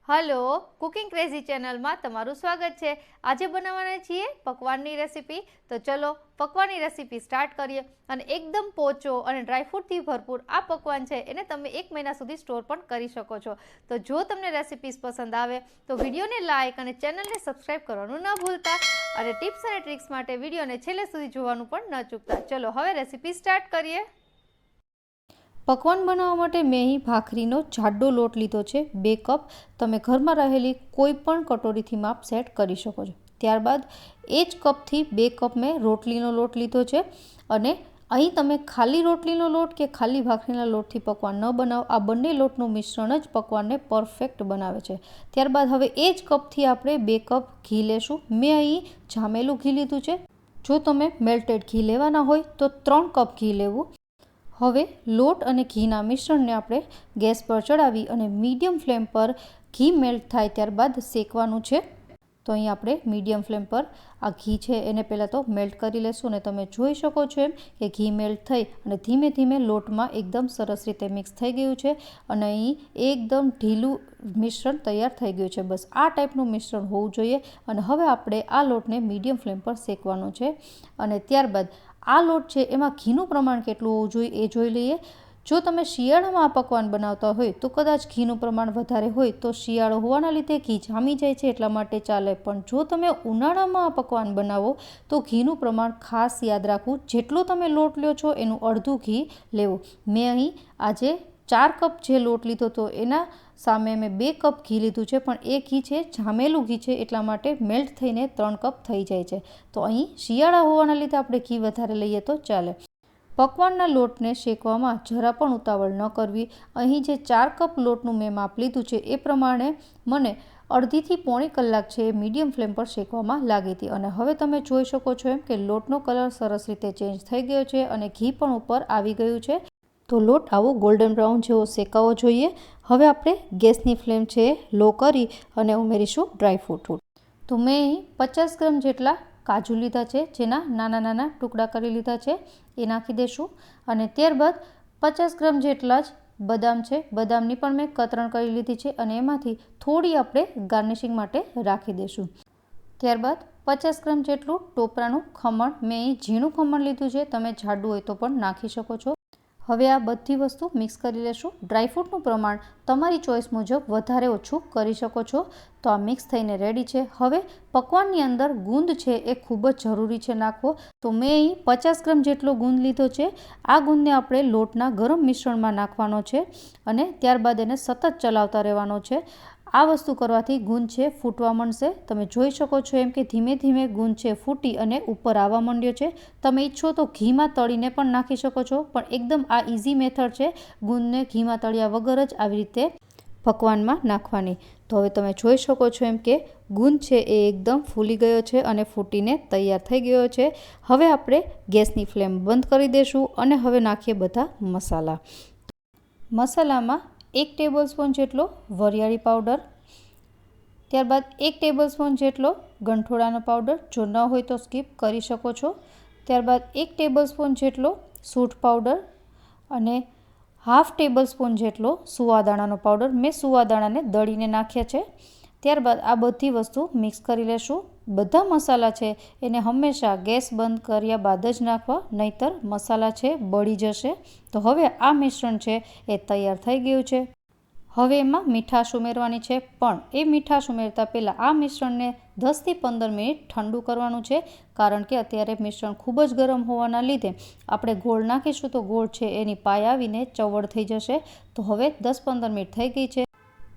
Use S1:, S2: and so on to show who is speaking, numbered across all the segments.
S1: Hello, cooking crazy ચેનલમાં તમારું સ્વાગત છે। આજે બનાવવાના છીએ પકવાનની રેસીપી। તો ચલો પકવાનની રેસીપી સ્ટાર્ટ કરીએ। અને એકદમ પોચો અને ડ્રાયફ્રૂટથી ભરપૂર આ પકવાન છે એને તમે 1 મહિના સુધી સ્ટોર પણ કરી શકો છો। તો જો તમને રેસીપીઝ પસંદ આવે તો વિડીયોને લાઇક અને ચેનલને સબસ્ક્રાઈબ કરવાનું ન ભૂલતા, અને ટિપ્સ અને ટ્રિક્સ માટે વિડીયોને છેલ્લે સુધી જોવાનું પણ ન ચૂકતા। ચલો હવે રેસીપી સ્ટાર્ટ કરીએ। પકવાન બનાવવા માટે મેં અહીં ભાખરીનો જાડો લોટ લીધો છે 2 કપ। તમે ઘરમાં રહેલી કોઈ પણ કટોરીથી માપ સેટ કરી શકો છો। ત્યારબાદ એ જ કપથી 2 કપ મેં રોટલીનો લોટ લીધો છે। અને અહીં તમે ખાલી રોટલીનો લોટ કે ખાલી ભાખરીના લોટથી પકવાન ન બનાવો, આ બંને લોટનું મિશ્રણ જ પકવાનને પરફેક્ટ બનાવે છે। ત્યારબાદ હવે એ જ કપથી આપણે 2 કપ ઘી લેશું। મેં અહીં જામેલું ઘી લીધું છે। જો તમે મેલ્ટેડ ઘી લેવાના હોય તો 3 કપ ઘી લેવું। હવે લોટ અને ઘીના મિશ્રણને આપણે ગેસ પર ચડાવી અને મીડિયમ ફ્લેમ પર ઘી મેલ્ટ થાય ત્યારબાદ શેકવાનું છે। તો અહીં આપણે મીડિયમ ફ્લેમ પર આ ઘી છે એને પહેલાં તો મેલ્ટ કરી લેશું। અને તમે જોઈ શકો છો એમ કે ઘી મેલ્ટ થઈ અને ધીમે ધીમે લોટમાં એકદમ સરસ રીતે મિક્સ થઈ ગયું છે। અને અહીં એકદમ ઢીલું મિશ્રણ તૈયાર થઈ ગયું છે। બસ આ ટાઈપનું મિશ્રણ હોવું જોઈએ। અને હવે આપણે આ લોટને મીડિયમ ફ્લેમ પર શેકવાનો છે। અને ત્યારબાદ આ લોટ છે એમાં ઘીનું પ્રમાણ કેટલું હોવું જોઈએ એ જોઈ લઈએ। જો તમે શિયાળામાં આ પકવાન બનાવતા હોય તો કદાચ ઘીનું પ્રમાણ વધારે હોય તો શિયાળો હોવાના લીધે ઘી જામી જાય છે એટલા માટે ચાલે। પણ જો તમે ઉનાળામાં આ પકવાન બનાવો તો ઘીનું પ્રમાણ ખાસ યાદ રાખવું। જેટલો તમે લોટ લ્યો છો એનું અડધું ઘી લેવું। મેં અહીં આજે 4 કપ જે લોટ લીધો હતો એના સામે મેં 2 કપ ઘી લીધું છે। પણ એ ઘી છે જામેલું ઘી છે એટલા માટે મેલ્ટ થઈને 3 કપ થઈ જાય છે। તો અહીં શિયાળા હોવાના લીધે આપણે ઘી વધારે લઈએ તો ચાલે। પકવાનના લોટને શેકવામાં જરા પણ ઉતાવળ ન કરવી। અહીં જે 4 કપ લોટનું મેં માપ લીધું છે એ પ્રમાણે મને અડધીથી પોણી કલાક છે એ મીડિયમ ફ્લેમ પર શેકવામાં લાગી હતી। અને હવે તમે જોઈ શકો છો એમ કે લોટનો કલર સરસ રીતે ચેન્જ થઈ ગયો છે અને ઘી પણ ઉપર આવી ગયું છે। તો લોટ આવો ગોલ્ડન બ્રાઉન જેવો શેકાવો જોઈએ। હવે આપણે ગેસની ફ્લેમ છે લો કરી અને ઉમેરીશું ડ્રાયફ્રૂટ। તો મેં અહીં 50 ગ્રામ જેટલા કાજુ લીધા છે જેના નાના નાના ટુકડા કરી લીધા છે એ નાખી દઈશું। અને ત્યારબાદ 50 ગ્રામ જેટલા જ બદામ છે, બદામની પણ મેં કતરણ કરી લીધી છે અને એમાંથી થોડી આપણે ગાર્નિશિંગ માટે રાખી દઈશું। ત્યારબાદ 50 ગ્રામ જેટલું ટોપરાનું ખમણ, મેં અહીં ઝીણું ખમણ લીધું છે, તમે જાડું હોય તો પણ નાખી શકો છો। હવે આ બધી વસ્તુ મિક્સ કરી લેશું। ડ્રાયફ્રૂટનું પ્રમાણ તમારી ચોઈસ મુજબ વધારે ઓછું કરી શકો છો। તો આ મિક્સ થઈને રેડી છે। હવે પકવાનની અંદર ગુંદ છે એ ખૂબ જ જરૂરી છે નાખવો। તો મેં અહીં 50 ગ્રામ જેટલો ગુંદ લીધો છે। આ ગુંદને આપણે લોટના ગરમ મિશ્રણમાં નાખવાનો છે અને ત્યારબાદ એને સતત ચલાવતા રહેવાનો છે। આ વસ્તુ કરવાથી ગુંદ છે ફૂટવા માંડશે। તમે જોઈ શકો છો એમ કે ધીમે ધીમે ગુંદ છે ફૂટી અને ઉપર આવવા માંડ્યો છે। તમે ઈચ્છો તો ઘીમાં તળીને પણ નાખી શકો છો, પણ એકદમ આ ઇઝી મેથડ છે ગુંદને ઘીમાં તળ્યા વગર જ આવી રીતે પકવાનમાં નાખવાની। તો હવે તમે જોઈ શકો છો એમ કે ગુંદ છે એ એકદમ ફૂલી ગયો છે અને ફૂટીને તૈયાર થઈ ગયો છે। હવે આપણે ગેસની ફ્લેમ બંધ કરી દઈશું અને હવે નાખીએ બધા મસાલા। મસાલામાં 1 ટેબલસ્પૂન જેટલો વરિયાળી પાવડર, ત્યારબાદ 1 ટેબલસ્પૂન જેટલો ગંઠોળાનો પાવડર, જો ન હોય તો સ્કીપ કરી શકો છો। ત્યારબાદ 1 ટેબલસ્પૂન જેટલો સૂંઠ પાવડર અને હાફ ટેબલસ્પૂન જેટલો સુવાદાણાનો પાવડર, મેં સુવાદાણાને દળીને નાખ્યા છે। ત્યારબાદ આ બધી વસ્તુ મિક્સ કરી લેશું। બધા મસાલા છે એને હંમેશા ગેસ બંધ કર્યા બાદ જ નાખવા, નહીતર મસાલા છે બળી જશે। તો હવે આ મિશ્રણ છે એ તૈયાર થઈ ગયું છે। હવે એમાં મીઠાશ ઉમેરવાની છે, પણ એ મીઠાશ ઉમેરતા પહેલાં આ મિશ્રણને 10 થી 15 મિનિટ ઠંડુ કરવાનું છે, કારણ કે અત્યારે મિશ્રણ ખૂબ જ ગરમ હોવાના લીધે આપણે ગોળ નાખીશું તો ગોળ છે એની પાય આવીને ચવડ થઈ જશે। તો હવે 10-15 મિનિટ થઈ ગઈ છે।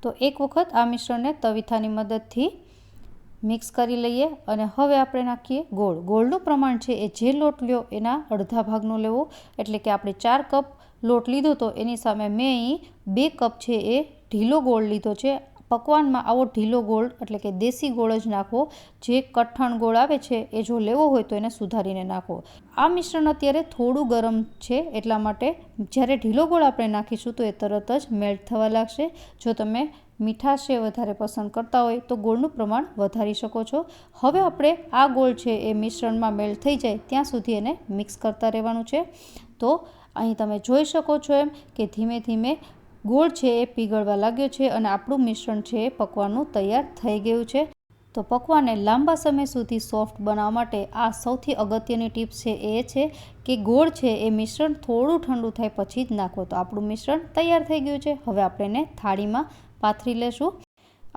S1: તો એક વખત આ મિશ્રણને તવીથાની મદદથી મિક્સ કરી લઈએ અને હવે આપણે નાખીએ ગોળ। ગોળનું પ્રમાણ છે એ જે લોટ લ્યો એના અડધા ભાગનું લેવું। એટલે કે આપણે 4 કપ લોટ લીધો તો એની સામે મેં અહીં 2 કપ છે એ ઢીલો ગોળ લીધો છે। પકવાનમાં આવો ઢીલો ગોળ એટલે કે દેશી ગોળ જ નાખવો। જે કઠણ ગોળ આવે છે એ જો લેવો હોય તો એને સુધારીને નાખવો। આ મિશ્રણ અત્યારે થોડું ગરમ છે એટલા માટે જ્યારે ઢીલો ગોળ આપણે નાખીશું તો એ તરત જ મેલ્ટ થવા લાગશે। જો તમે મીઠાશ છે વધારે પસંદ કરતા હોય તો ગોળનું પ્રમાણ વધારી શકો છો। હવે આપણે આ ગોળ છે એ મિશ્રણમાં મેલ્ટ થઈ જાય ત્યાં સુધી એને મિક્સ કરતા રહેવાનું છે। તો અહીં તમે જોઈ શકો છો એમ કે ધીમે ધીમે ગોળ છે એ પીગળવા લાગ્યો છે અને આપણું મિશ્રણ છે એ પકવાનું તૈયાર થઈ ગયું છે. તો પકવાને લાંબા સમય સુધી સોફ્ટ બનાવવા માટે આ સૌથી અગત્યની ટિપ્સ છે એ છે કે ગોળ છે એ મિશ્રણ થોડું ઠંડુ થાય પછી જ નાખો. તો આપણું મિશ્રણ તૈયાર થઈ ગયું છે. હવે આપણે એને થાળીમાં પાથરી લેશું.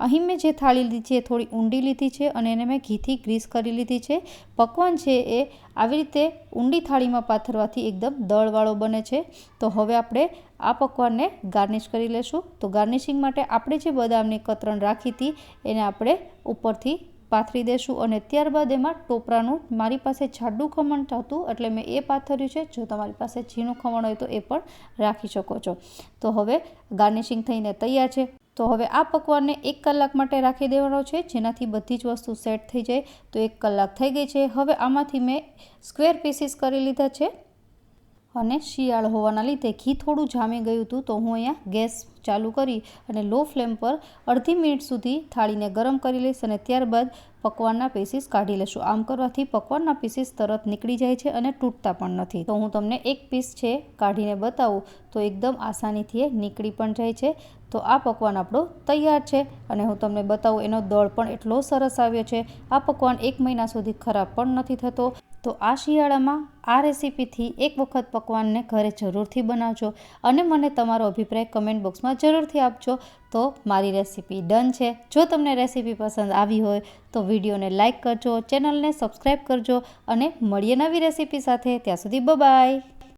S1: અહીં મેં જે થાળી લીધી છે એ થોડી ઊંડી લીધી છે અને એને મેં ઘીથી ગ્રીસ કરી લીધી છે. પકવાન છે એ આવી રીતે ઊંડી થાળીમાં પાથરવાથી એકદમ દળવાળો બને છે. તો હવે આપણે આ પકવાનને ગાર્નિશ કરી લેશું. તો ગાર્નિશિંગ માટે આપણે જે બદામની કતરણ રાખી હતી એને આપણે ઉપરથી પાથરી દેશું અને ત્યારબાદ એમાં ટોપરાનું, મારી પાસે જાડું ખમણ હતું એટલે મેં એ પાથર્યું છે. જો તમારી પાસે ઝીણું ખમણ હોય તો એ પણ રાખી શકો છો. તો હવે ગાર્નિશિંગ થઈને તૈયાર છે. તો હવે આ પકવાનને 1 કલાક માટે રાખી દેવાનો છે, જેનાથી બધી જ વસ્તુ સેટ થઈ જાય. તો 1 કલાક થઈ ગઈ છે. હવે આમાંથી મેં સ્ક્વેર પીસીસ કરી લીધા છે અને શિયાળો હોવાના લીધે ઘી થોડું જામી ગયું હતું. તો હું અહીંયા ગેસ ચાલુ કરી અને લો ફ્લેમ પર અડધી મિનિટ સુધી થાળીને ગરમ કરી લઈશ અને ત્યારબાદ પકવાનના પીસીસ કાઢી લેશું. આમ કરવાથી પકવાનના પીસીસ તરત નીકળી જાય છે અને તૂટતા પણ નથી. તો હું તમને એક પીસ છે કાઢીને બતાવું તો એકદમ આસાનીથી નીકળી પણ જાય છે. તો આ પકવાન આપણો તૈયાર છે અને હું તમને બતાવું એનો દળ પણ એટલો સરસ આવ્યો છે. આ પકવાન 1 મહિના સુધી ખરાબ પણ નથી થતો. તો આ શિયાળામાં આ રેસીપીથી એક વખત પકવાનને ઘરે જરૂરથી બનાવજો અને મને તમારો અભિપ્રાય કમેન્ટ બોક્સમાં જરૂરથી આપજો. તો મારી રેસીપી ડન છે. જો તમને રેસીપી પસંદ આવી હોય તો વિડીયોને લાઇક કરજો, ચેનલને સબસ્ક્રાઈબ કરજો અને મળીએ નવી રેસીપી સાથે. ત્યાં સુધી બાય.